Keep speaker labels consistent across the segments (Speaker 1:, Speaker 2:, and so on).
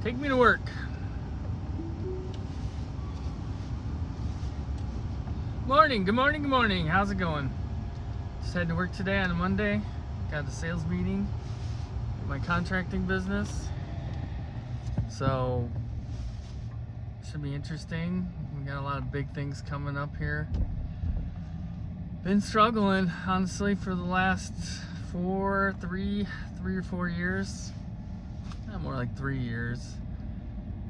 Speaker 1: Take me to work. Morning, good morning, good morning. How's it going? Just heading to work today on a Monday. Got a sales meeting with my contracting business. So, should be interesting. We got a lot of big things coming up here. Been struggling, honestly, for the last three or 4 years. More like 3 years.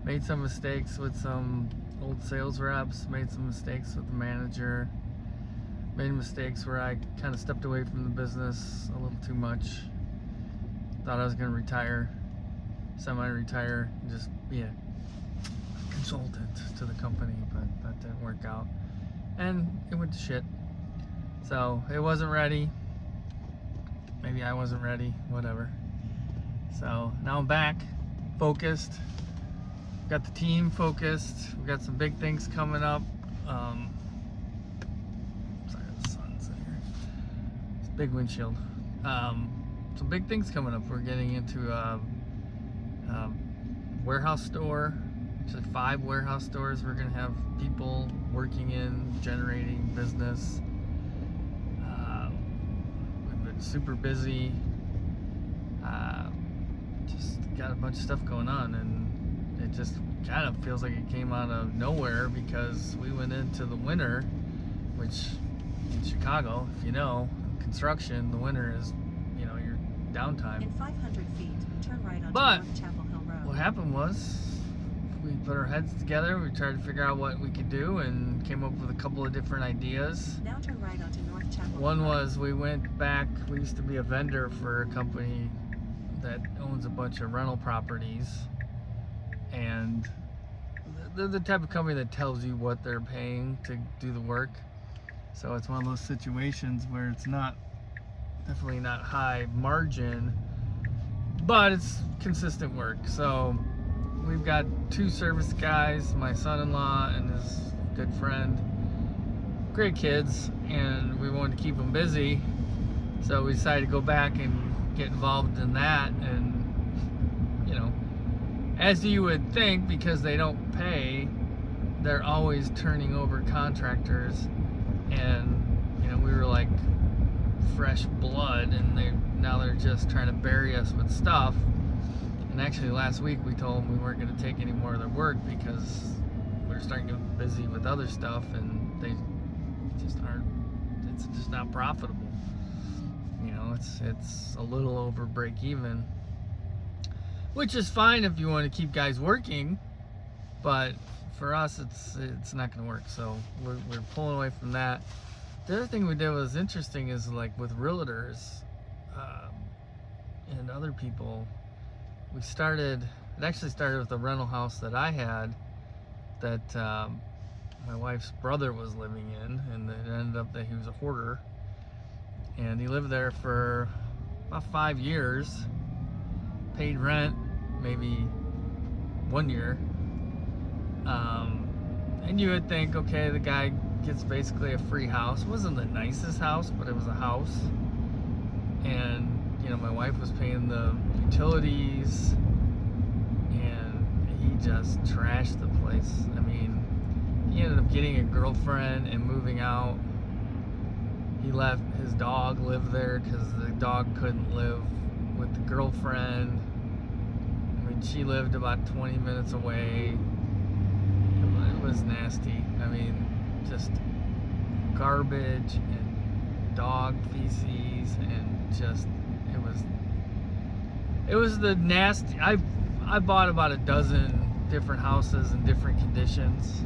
Speaker 1: Made some mistakes with some old sales reps, made some mistakes with the manager, made mistakes where I kind of stepped away from the business a little too much. Thought I was going to retire, semi-retire, and just be a consultant to the company, but that didn't work out. And it went to shit. So it wasn't ready. Maybe I wasn't ready, whatever. So now I'm back, focused. Got the team focused. We got some big things coming up. Sorry, the sun's in here. It's a big windshield. Some big things coming up. We're getting into a warehouse store. Actually, 5 warehouse stores. We're gonna have people working in, generating business. We've been super busy. Just got a bunch of stuff going on, and it just kind of feels like it came out of nowhere because we went into the winter, which in Chicago, if you know, construction, the winter is, your downtime.
Speaker 2: In 500 feet, turn right onto
Speaker 1: But
Speaker 2: North Chapel Hill Road.
Speaker 1: what happened was we put our heads together, we tried to figure out what we could do and came up with a couple of different ideas.
Speaker 2: Now turn right onto North Chapel Hill
Speaker 1: One
Speaker 2: Road.
Speaker 1: was we went back, we used to be a vendor for a company that owns a bunch of rental properties, and they're the type of company that tells you what they're paying to do the work. So it's one of those situations where it's definitely not high margin, but it's consistent work. So we've got 2 service guys, my son-in-law and his good friend, great kids, and we wanted to keep them busy. So we decided to go back and get involved in that, and as you would think, because they don't pay, they're always turning over contractors, and we were like fresh blood, and now they're just trying to bury us with stuff. And actually last week we told them we weren't going to take any more of their work because we're starting to get busy with other stuff, and they just aren't, it's just not profitable. It's a little over break even, which is fine if you want to keep guys working, but for us it's not going to work. So we're pulling away from that. The other thing we did was interesting is, like, with realtors and other people, it actually started with a rental house that I had that my wife's brother was living in, and it ended up that he was a hoarder. And he lived there for about 5 years, paid rent maybe 1 year. And you would think, okay, the guy gets basically a free house. It wasn't the nicest house, but it was a house. And, my wife was paying the utilities, and he just trashed the place. I mean, he ended up getting a girlfriend and moving out. He let his dog live there because the dog couldn't live with the girlfriend. I mean, she lived about 20 minutes away. It was nasty. I mean, just garbage and dog feces, and just it was the nasty. I bought about a dozen different houses in different conditions.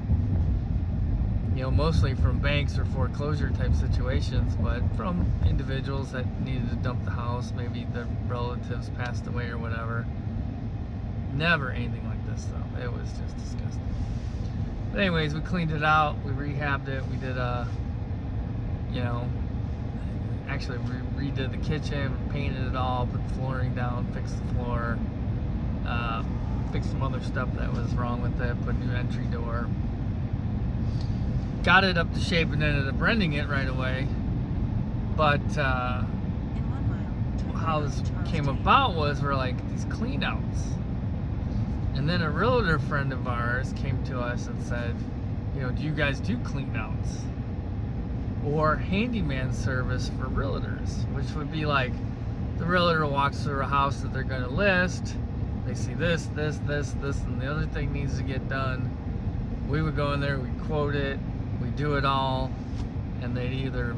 Speaker 1: Mostly from banks or foreclosure type situations, but from individuals that needed to dump the house. Maybe the relatives passed away or whatever. Never anything like this though. It was just disgusting. But anyways, we cleaned it out, we rehabbed it, we did actually we redid the kitchen, painted it all, put the flooring down, fixed the floor, fixed some other stuff that was wrong with it, put a new entry door. Got it up to shape and ended up renting it right away. But
Speaker 2: In 1 mile, turn
Speaker 1: how
Speaker 2: right
Speaker 1: this
Speaker 2: onto Charles
Speaker 1: came
Speaker 2: J.
Speaker 1: about was we're like these clean outs. And And then a realtor friend of ours came to us and said, you know, do you guys do clean outs or handyman service for realtors? Which would be like the realtor walks through a house that they're going to list. They see this, and the other thing needs to get done. We would go in there, we quote it, we do it all, and they'd either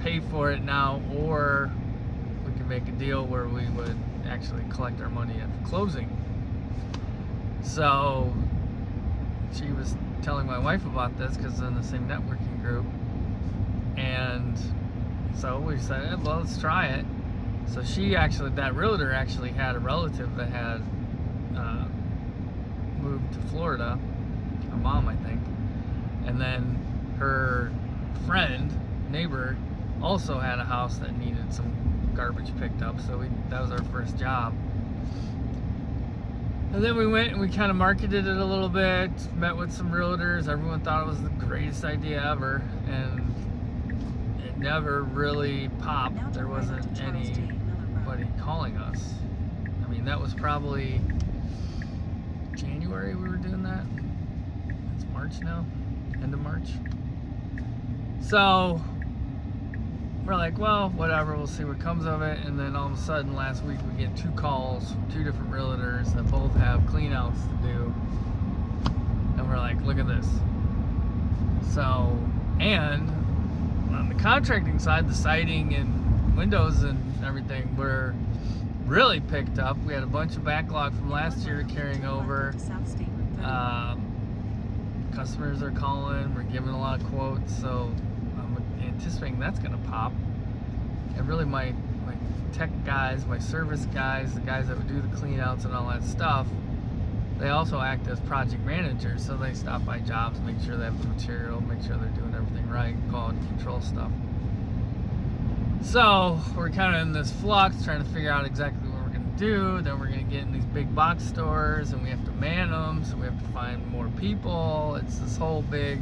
Speaker 1: pay for it now, or we could make a deal where we would actually collect our money at the closing. So she was telling my wife about this because they're in the same networking group, and so we said, well, let's try it. So that realtor actually had a relative that had moved to Florida, her mom, I think, and then her neighbor, also had a house that needed some garbage picked up, so that was our first job. And then we went and we kind of marketed it a little bit, met with some realtors. Everyone thought it was the greatest idea ever, and it never really popped. There wasn't anybody calling us. I mean, that was probably January we were doing that. It's March now, end of March. So we're like, well, whatever, we'll see what comes of it. And then all of a sudden last week we get 2 calls from 2 different realtors that both have clean outs to do. And we're like, look at this. So, and on the contracting side, the siding and windows and everything were really picked up. We had a bunch of backlog from last year carrying over. Customers are calling, we're giving a lot of quotes, so I'm anticipating that's gonna pop. And really my tech guys, my service guys, the guys that would do the clean outs and all that stuff, they also act as project managers, so they stop by jobs, make sure they have the material, make sure they're doing everything right, quality control stuff. So we're kind of in this flux, trying to figure out exactly what we're going to do. Then we're going to get in these big box stores, and we have to man them, so we have to find more people. It's this whole big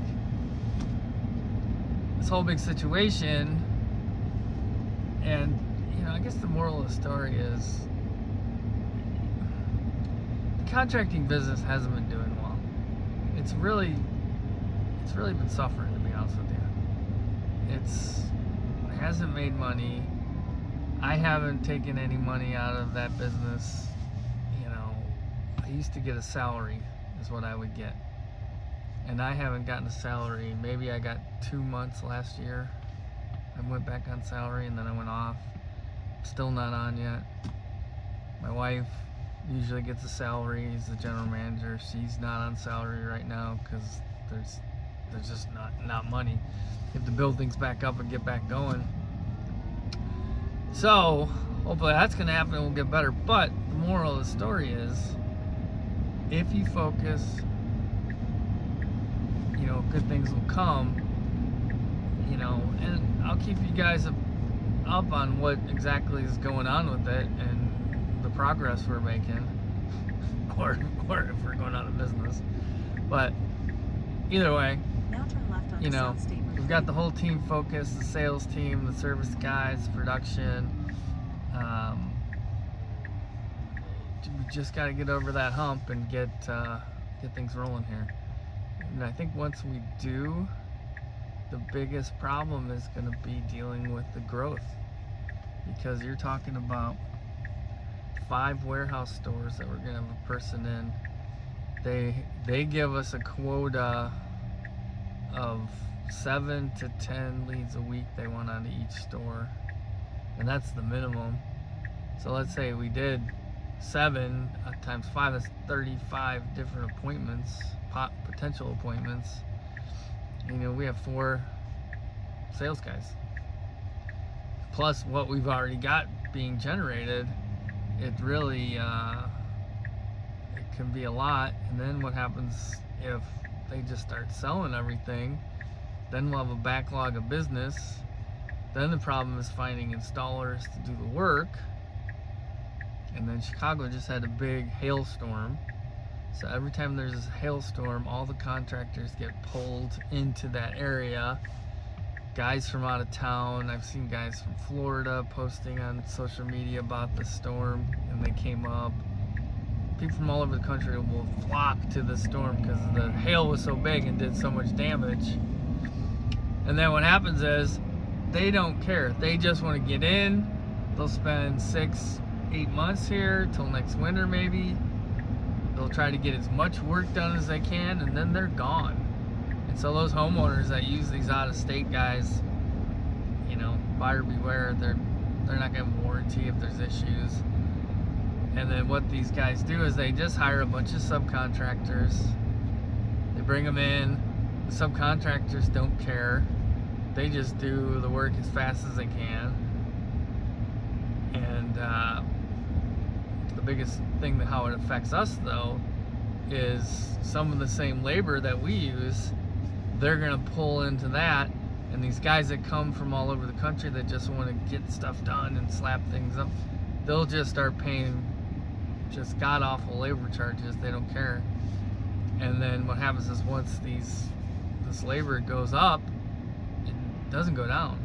Speaker 1: situation. And you know, I guess the moral of the story is the contracting business hasn't been doing well. It's really been suffering, to be honest with you. It hasn't made money. I haven't taken any money out of that business. You know, I used to get a salary is what I would get, and I haven't gotten a salary. Maybe I got 2 months last year. I went back on salary and then I went off. Still not on yet. My wife usually gets a salary. She's the general manager. She's not on salary right now because there's just not money. You have to build things back up and get back going. So hopefully that's gonna happen and we'll get better. But the moral of the story is, if you focus, you know, good things will come. You know, and I'll keep you guys up on what exactly is going on with it and the progress we're making, or if we're going out of business. But either way, you know, we've got the whole team focused, the sales team, the service guys, production. We just got to get over that hump and get things rolling here. And I think once we do, the biggest problem is going to be dealing with the growth, because you're talking about 5 warehouse stores that we're going to have a person in. They give us a quota of 7 to 10 leads a week they want onto each store, and that's the minimum. So let's say we did 7 times 5, that's 35 different appointments, potential appointments. You know, we have 4 sales guys, plus what we've already got being generated. It really it can be a lot. And then what happens if they just start selling everything? Then we'll have a backlog of business. Then the problem is finding installers to do the work. And then Chicago just had a big hailstorm. So every time there's a hailstorm, all the contractors get pulled into that area. Guys from out of town, I've seen guys from Florida posting on social media about the storm, and they came up. people from all over the country will flock to the storm because the hail was so big and did so much damage. And then what happens is they don't care. They just want to get in. They'll spend 6-8 months here till next winter maybe. They'll try to get as much work done as they can, and then they're gone. And so those homeowners that use these out-of-state guys, you know, buyer beware. They're not going to warranty if there's issues. And then what these guys do is they just hire a bunch of subcontractors. They bring them in. The subcontractors don't care. They just do the work as fast as they can. And the biggest thing that how it affects us though is some of the same labor that we use, they're gonna pull into that, and these guys that come from all over the country that just want to get stuff done and slap things up, they'll just start paying just god-awful labor charges. They don't care. And then what happens is once this labor goes up, it doesn't go down.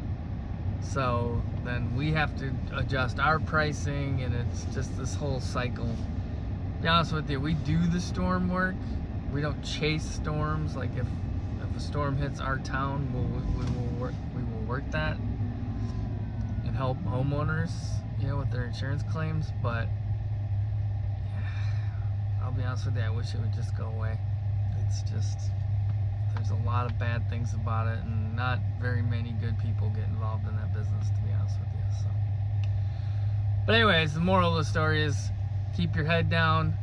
Speaker 1: So then we have to adjust our pricing, and it's just this whole cycle. To be honest with you, we do the storm work. We don't chase storms. Like if a storm hits our town, we will work that and help homeowners, you know, with their insurance claims. But I'll be honest with you, I wish it would just go away. It's just, there's a lot of bad things about it, and not very many good people get involved in that business, to be honest with you. So, but anyways, the moral of the story is keep your head down,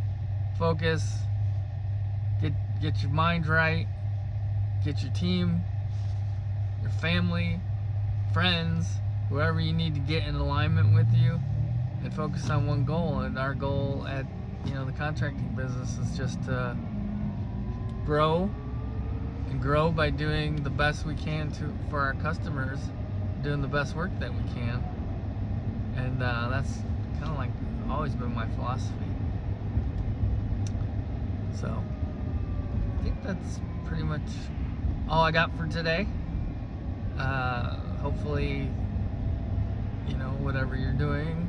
Speaker 1: focus, get your mind right, get your team, your family, friends, whoever you need to get in alignment with you, and focus on one goal. And our goal at, you know, the contracting business is just to grow by doing the best we can for our customers, doing the best work that we can. And that's kind of like always been my philosophy. So I think that's pretty much all I got for today. Hopefully, you know, whatever you're doing,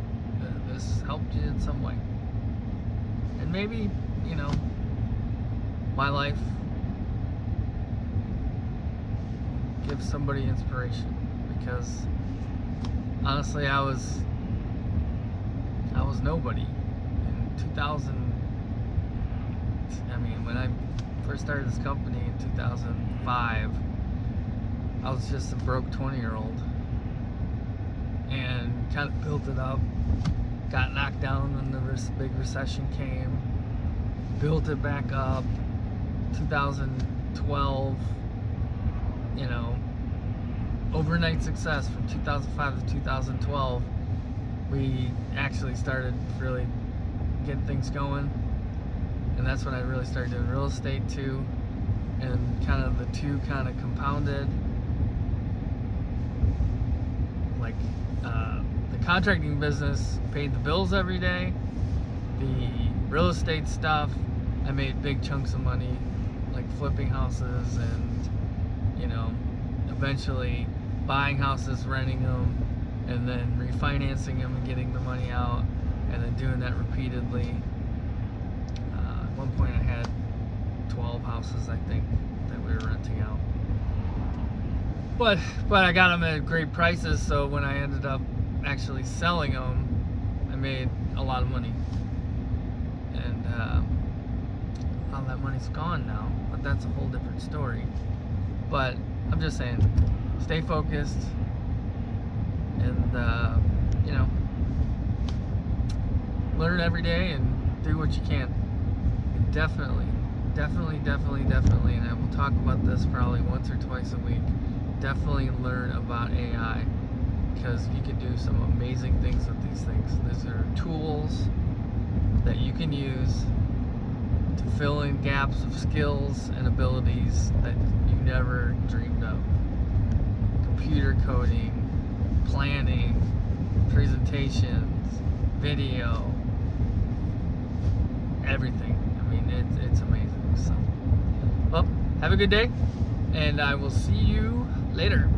Speaker 1: this helped you in some way. And maybe, you know, my life give somebody inspiration, because honestly I was nobody in 2000. I mean, when I first started this company in 2005, I was just a broke 20-year-old, and kind of built it up, got knocked down when the big recession came, built it back up. 2012, you know, overnight success from 2005 to 2012. We actually started really getting things going, and that's when I really started doing real estate too, and kind of the two kind of compounded. Like the contracting business paid the bills every day. The real estate stuff, I made big chunks of money, like flipping houses and, you know, eventually buying houses, renting them, and then refinancing them and getting the money out, and then doing that repeatedly. At one point I had 12 houses, I think, that we were renting out. But I got them at great prices, so when I ended up actually selling them, I made a lot of money. And all that money's gone now, but that's a whole different story. But I'm just saying, stay focused, and you know, learn every day and do what you can. And definitely, and I will talk about this probably once or twice a week, definitely learn about AI, because you can do some amazing things with these things. These are tools that you can use to fill in gaps of skills and abilities that you never dreamed of. Computer coding, planning, presentations, video, everything. I mean, it's amazing. So, well, have a good day, and I will see you later.